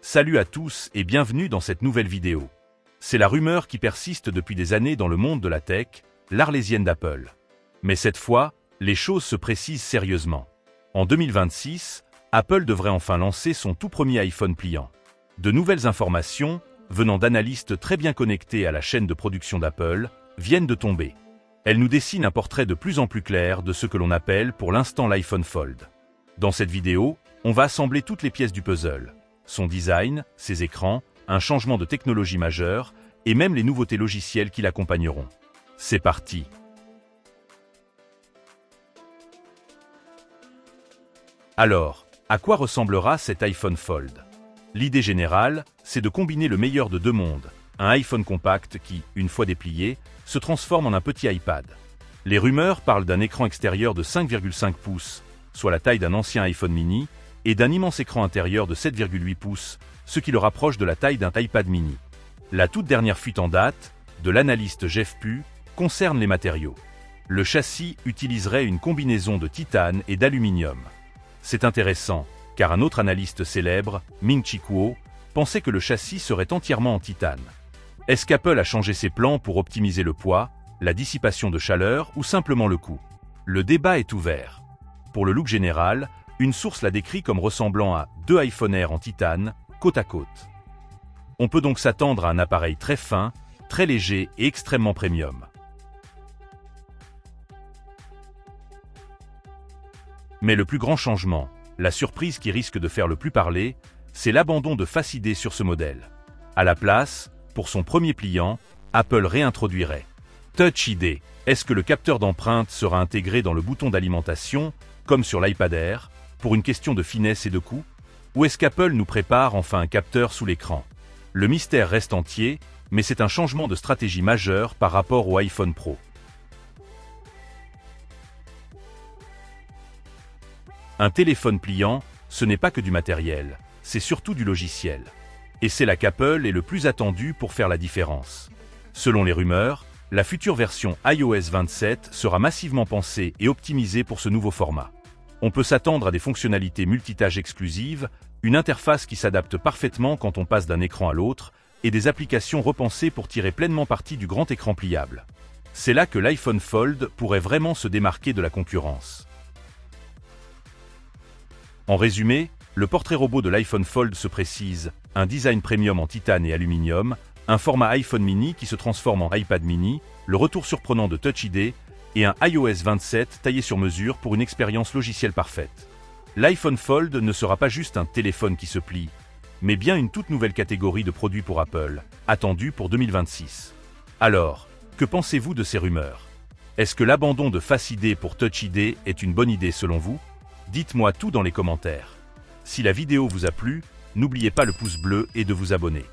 Salut à tous et bienvenue dans cette nouvelle vidéo. C'est la rumeur qui persiste depuis des années dans le monde de la tech, l'Arlésienne d'Apple. Mais cette fois, les choses se précisent sérieusement. En 2026, Apple devrait enfin lancer son tout premier iPhone pliant. De nouvelles informations, venant d'analystes très bien connectés à la chaîne de production d'Apple, viennent de tomber. Elles nous dessinent un portrait de plus en plus clair de ce que l'on appelle pour l'instant l'iPhone Fold. Dans cette vidéo, on va assembler toutes les pièces du puzzle. Son design, ses écrans, un changement de technologie majeur et même les nouveautés logicielles qui l'accompagneront. C'est parti! Alors, à quoi ressemblera cet iPhone Fold? L'idée générale, c'est de combiner le meilleur de deux mondes, un iPhone compact qui, une fois déplié, se transforme en un petit iPad. Les rumeurs parlent d'un écran extérieur de 5,5 pouces, soit la taille d'un ancien iPhone mini, et d'un immense écran intérieur de 7,8 pouces, ce qui le rapproche de la taille d'un iPad mini. La toute dernière fuite en date, de l'analyste Jeff Pu, concerne les matériaux. Le châssis utiliserait une combinaison de titane et d'aluminium. C'est intéressant, car un autre analyste célèbre, Ming-Chi Kuo, pensait que le châssis serait entièrement en titane. Est-ce qu'Apple a changé ses plans pour optimiser le poids, la dissipation de chaleur ou simplement le coût? Le débat est ouvert. Pour le look général, une source l'a décrit comme ressemblant à deux iPhone Air en titane, côte à côte. On peut donc s'attendre à un appareil très fin, très léger et extrêmement premium. Mais le plus grand changement, la surprise qui risque de faire le plus parler, c'est l'abandon de Face ID sur ce modèle. À la place, pour son premier pliant, Apple réintroduirait Touch ID. Est-ce que le capteur d'empreinte sera intégré dans le bouton d'alimentation, comme sur l'iPad Air, pour une question de finesse et de coût? Ou est-ce qu'Apple nous prépare enfin un capteur sous l'écran? Le mystère reste entier, mais c'est un changement de stratégie majeur par rapport au iPhone Pro. Un téléphone pliant, ce n'est pas que du matériel, c'est surtout du logiciel. Et c'est là qu'Apple est le plus attendu pour faire la différence. Selon les rumeurs, la future version iOS 27 sera massivement pensée et optimisée pour ce nouveau format. On peut s'attendre à des fonctionnalités multitâches exclusives, une interface qui s'adapte parfaitement quand on passe d'un écran à l'autre, et des applications repensées pour tirer pleinement parti du grand écran pliable. C'est là que l'iPhone Fold pourrait vraiment se démarquer de la concurrence. En résumé, le portrait robot de l'iPhone Fold se précise, un design premium en titane et aluminium, un format iPhone mini qui se transforme en iPad mini, le retour surprenant de Touch ID, et un iOS 27 taillé sur mesure pour une expérience logicielle parfaite. L'iPhone Fold ne sera pas juste un téléphone qui se plie, mais bien une toute nouvelle catégorie de produits pour Apple, attendue pour 2026. Alors, que pensez-vous de ces rumeurs? Est-ce que l'abandon de Face ID pour Touch ID est une bonne idée selon vous? Dites-moi tout dans les commentaires. Si la vidéo vous a plu, n'oubliez pas le pouce bleu et de vous abonner.